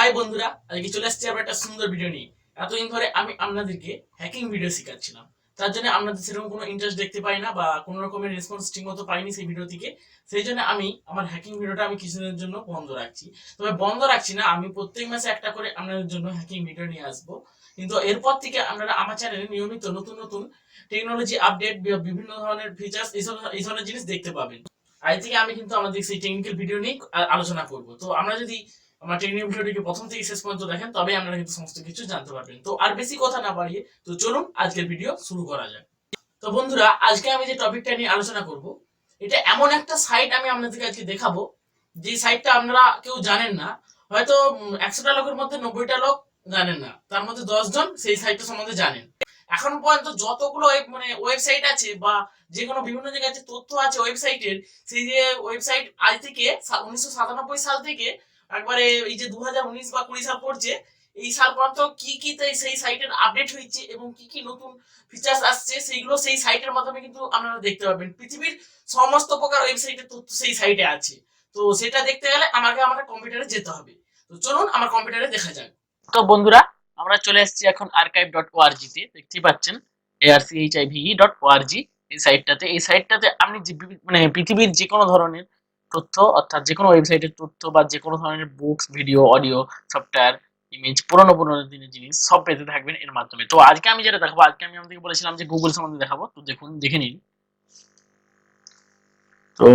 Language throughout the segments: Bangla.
হাই বন্ধুরা, আজকে চলে আসছি আবার একটা সুন্দর ভিডিও নিয়ে। এতদিন ধরে আমি আপনাদেরকে হ্যাকিং ভিডিও শেখাচ্ছিলাম, তার জন্য আপনাদের সেরকম কোনো ইন্টারেস্ট দেখতে পাই না বা কোনো রকমের রেসপন্স ঠিক মতো পাইনি সেই ভিডিও থেকে। সেই জন্য আমি আমার হ্যাকিং ভিডিওটা আমি কিছুদিনের জন্য বন্ধ রাখছি। তবে বন্ধ রাখছি না, আমি প্রত্যেক মাসে একটা করে আপনাদের জন্য হ্যাকিং ভিডিও নিয়ে আসবো। কিন্তু এরপর থেকে আপনারা আমার চ্যানেলে নিয়মিত নতুন নতুন টেকনোলজি আপডেট, বিভিন্ন ধরনের ফিচার্স, এই ধরনের জিনিস দেখতে পাবেন। আজ থেকে আমি কিন্তু আমাদের সেই টেকনিক্যাল ভিডিও নিয়ে আলোচনা করব। তো আমরা যদি আমার টেকনিক্যাল ভিডিওটিকে প্রথম থেকে শেষ পর্যন্ত দেখেন, তবে আপনারা কিন্তু সমস্ত কিছু জানতে পারবেন। তো আর বেশি কথা না বাড়িয়ে তো চলুন আজকের ভিডিও শুরু করা যাক। তো বন্ধুরা, আজকে আমি যে টপিকটা নিয়ে আলোচনা করব, এটা এমন একটা সাইট আমি আপনাদেরকে আজকে দেখাবো, যে সাইটটা আপনারা কেউ জানেন না। হয়তো 100টা লোকের মধ্যে 90টা লোক জানেন না, তার মধ্যে 10 জন সেই সাইটটা সম্বন্ধে জানেন। এখন পর্যন্ত যতগুলো ওয়েবসাইট আছে বা যে কোনো বিভিন্ন জায়গায় যে তথ্য আছে ওয়েবসাইটের, সেই যে ওয়েবসাইট আজ থেকে 1997 সাল থেকে একবারে এই যে 2019 বা 20 সাল পড়ছে, এই সাল পর্যন্ত কি কি সেই সাইটের আপডেট হয়েছে এবং কি কি নতুন ফিচার্স আসছে, সেইগুলো সেই সাইটের মাধ্যমে কিন্তু আপনারা দেখতে পাবেন। পৃথিবীর সমস্ত প্রকার ওয়েবসাইটের তথ্য সেই সাইটে আছে। তো সেটা দেখতে গেলে আমাকে আমার কম্পিউটারে যেতে হবে। তো চলুন আমার কম্পিউটারে দেখা যাক। তো বন্ধুরা, আমরা চলে এসেছি এখন archive.org তে। দেখতেই পাচ্ছেন archive.org এই সাইটটাতে। এই সাইটটাতে আপনি যে পৃথিবীর যে কোনো ধরনের তথ্য, অর্থাৎ যে কোনো ওয়েবসাইটের তথ্য বা যে কোনো ধরনের books, video, audio, software, image, পুরোনো দিনের জিনিস সব পেতে থাকবেন এর মাধ্যমে। তো আজকে আমি যেটা দেখাবো, আজকে আমি আপনাদেরকে বলেছিলাম যে গুগল সম্বন্ধে দেখাবো। তো দেখুন, দেখে নিন। তো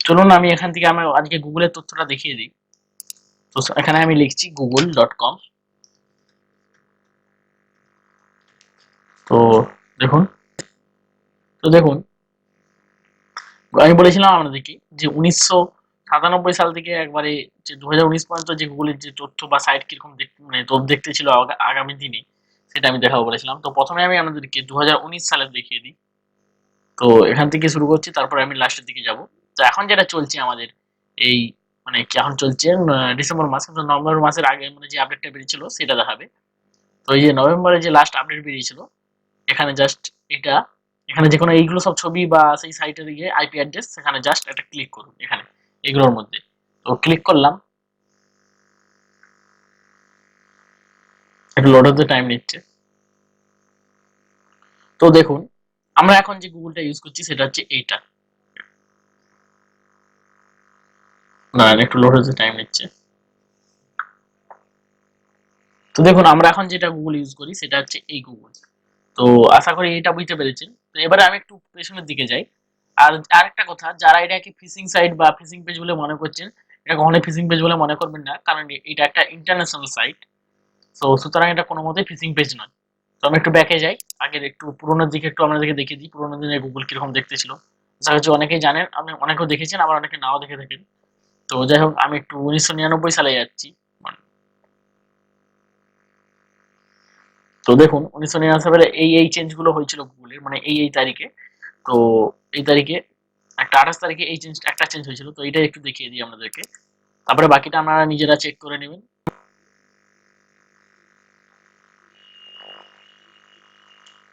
চলুন আমি এখান থেকে আমার আজকে গুগলের তথ্যটা দেখিয়ে দিই। তো এখানে আমি লিখছি google.com। তো দেখুন, দেখুন আমি বলেছিলাম আপনাদেরকে যে 1997 সাল থেকে একবারে যে 2019 পর্যন্ত যে গুগলের যে তথ্য বা সাইট কিরকম দেখতে ছিল আগামী দিনে, সেটা আমি দেখাবো বলেছিলাম। তো প্রথমে আমি আপনাদেরকে 2019 সালের দেখিয়ে দিই। তো এখান থেকে শুরু করছি, তারপরে আমি লাস্টের দিকে যাব। তো এখন যেটা চলছে আমাদের এই কি এখন চলছে ডিসেম্বর মাস, কিন্তু নভেম্বর মাসের আগে যে আপডেটটা বেরিয়েছিল সেটা দেখাবে। তো এই যে নভেম্বরে যে লাস্ট আপডেট বেরিয়েছিল, এখানে জাস্ট এটা, এখানে যে কোনো এইগুলো সব ছবি বা সেই সাইটের আইপি অ্যাড্রেস, সেখানে জাস্ট একটা ক্লিক করুন এখানে এগুলোর মধ্যে। তো ক্লিক করলাম, একটু লোড হতে টাইম নিচ্ছে। তো দেখুন, আমরা এখন যে গুগলটা ইউজ করছি সেটা হচ্ছে এইটা। না, একটু লোড হতে টাইম নিচ্ছে। তো দেখুন, আমরা এখন যেটা গুগল ইউজ করি সেটা হচ্ছে এই গুগল। তো আশা করি এটা বুঝতে পেরেছেন। তো এবারে আমি একটু পেছনের দিকে যাই। আর আরেকটা কথা, যারা এটাকে ফিশিং সাইট বা ফিশিং পেজ বলে মনে করছেন, এটা কখনোই ফিশিং পেজ বলে মনে করবেন না, কারণ এটা একটা ইন্টারন্যাশনাল সাইট। তো সুতরাং এটা কোনো মতেই ফিশিং পেজ নয়। তো আমি একটু ব্যাকে যাই, আগের একটু পুরোনোর দিকে একটু আপনাদেরকে দেখিয়ে দিই পুরোনো দিনে গুগল কিরকম দেখতে ছিল। আশা করছি অনেকেই জানেন, আপনি অনেকেও দেখেছেন, আবার অনেকে নাও দেখে থাকেন। তো যাই হোক, আমি একটু 1999 সালে যাচ্ছি। তো দেখুন, 1999 সালে এই চেঞ্জ গুলো হয়েছিল গুগলের, এই তারিখে। তো এই তারিখে একটা 28 তারিখে এই চেঞ্জ একটা চেঞ্জ হয়েছিল। তো এটা একটু দেখিয়ে দিই আপনাদেরকে, তারপরে বাকিটা আপনারা নিজেরা চেক করে নেবেন।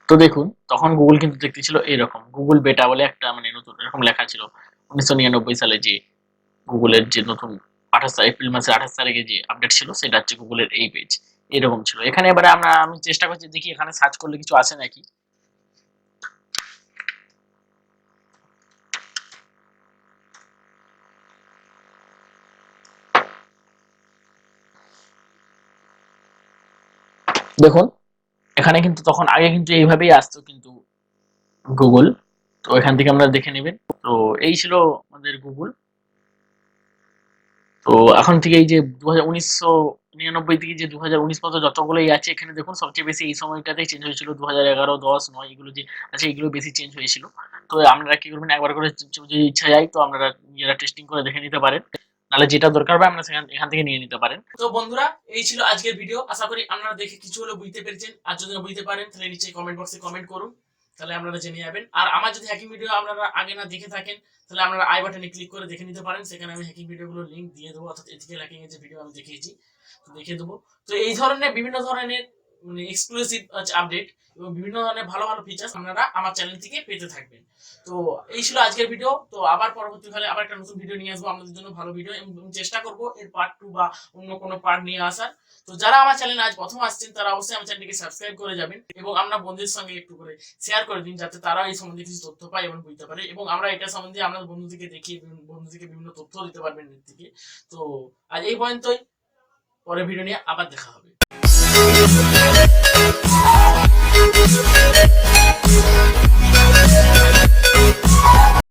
তো দেখুন, তখন গুগল কিন্তু দেখতে ছিল এরকম, গুগল বেটা বলে একটা নতুন এরকম লেখা ছিল 1999 সালে। যে গুগলের যে নতুন 28 এপ্রিল মাসের 28 তারিখে যে আপডেট ছিল, সেটা হচ্ছে গুগলের এই পেজ এরকম ছিল। এখানে এবারে আমি চেষ্টা করছি, দেখি এখানে সার্চ করলে কিছু আসে নাকি। দেখুন, এখানে কিন্তু তখন আগে কিন্তু এইভাবেই আসতো কিন্তু গুগল। তো এখান থেকে আমরা দেখে নেবেন। তো এই ছিল আমাদের গুগল। তো এখন থেকে এই যে 1999 থেকে যে 2019 পর্যন্ত যতগুলোই আছে, এখানে দেখুন সবচেয়ে বেশি এই সময়টাতেই চেঞ্জ হয়েছিল। 2011, 10, 9 এগুলো যে আছে, এগুলো বেশি চেঞ্জ হয়েছিল। তো আপনারা কি করবেন, একবার করে যদি ইচ্ছা যায় তো আপনারা নিজেরা টেস্টিং করে দেখে নিতে পারেন, নাহলে যেটা দরকার হবে আপনারা এখান থেকে নিয়ে নিতে পারেন। তো বন্ধুরা, এই ছিল আজকের ভিডিও। আশা করি আপনারা দেখে কিছু হলেও বুঝতে পেরেছেন। আর যদি না বুঝতে পারেন তাহলে নিচে কমেন্ট বক্সে কমেন্ট করুন, তাহলে আপনারা জেনে যাবেন। আর আমার যদি হ্যাকিং ভিডিও আপনারা আগে না দেখে থাকেন, তাহলে আপনারা আই বাটনে ক্লিক করে দেখে নিতে পারেন। সেখানে আমি হ্যাকিং ভিডিওগুলোর লিংক দিয়ে দেবো, অর্থাৎ এথিক্যাল হ্যাকিং এর যে ভিডিও আমি দেখিয়েছি তো দেখিয়ে দেবো। তো এই ধরনের বিভিন্ন ধরনের মানে এক্সক্লুসিভ আপডেট এবং বিভিন্ন ধরনের ভালো ভালো ফিচার্স আপনারা আমার চ্যানেল থেকে পেতে থাকবেন। তো এই ছিল আজকের ভিডিও। তো আবার পরবর্তীকালে আবার একটা নতুন ভিডিও নিয়ে আসবো আপনাদের জন্য, ভালো ভিডিও, এবং চেষ্টা করবো এর পার্ট 2 বা অন্য কোনো পার্ট নিয়ে আসার। তো যারা আমার চ্যানেলে আজ প্রথম আসছেন তারা অবশ্যই আমার চ্যানেলটিকে সাবস্ক্রাইব করে যাবেন এবং আপনার বন্ধুদের সঙ্গে একটু করে শেয়ার করে দিন, যাতে তারা এই সম্বন্ধে কিছু তথ্য পায় এবং বুঝতে পারে, এবং আমরা এটা সম্বন্ধে আপনাদের বন্ধুদেরকে দেখিয়ে বন্ধুদেরকে বিভিন্ন তথ্য দিতে পারবেন এর থেকে। তো আজ এই পর্যন্তই, পরের ভিডিও নিয়ে আবার দেখা হবে।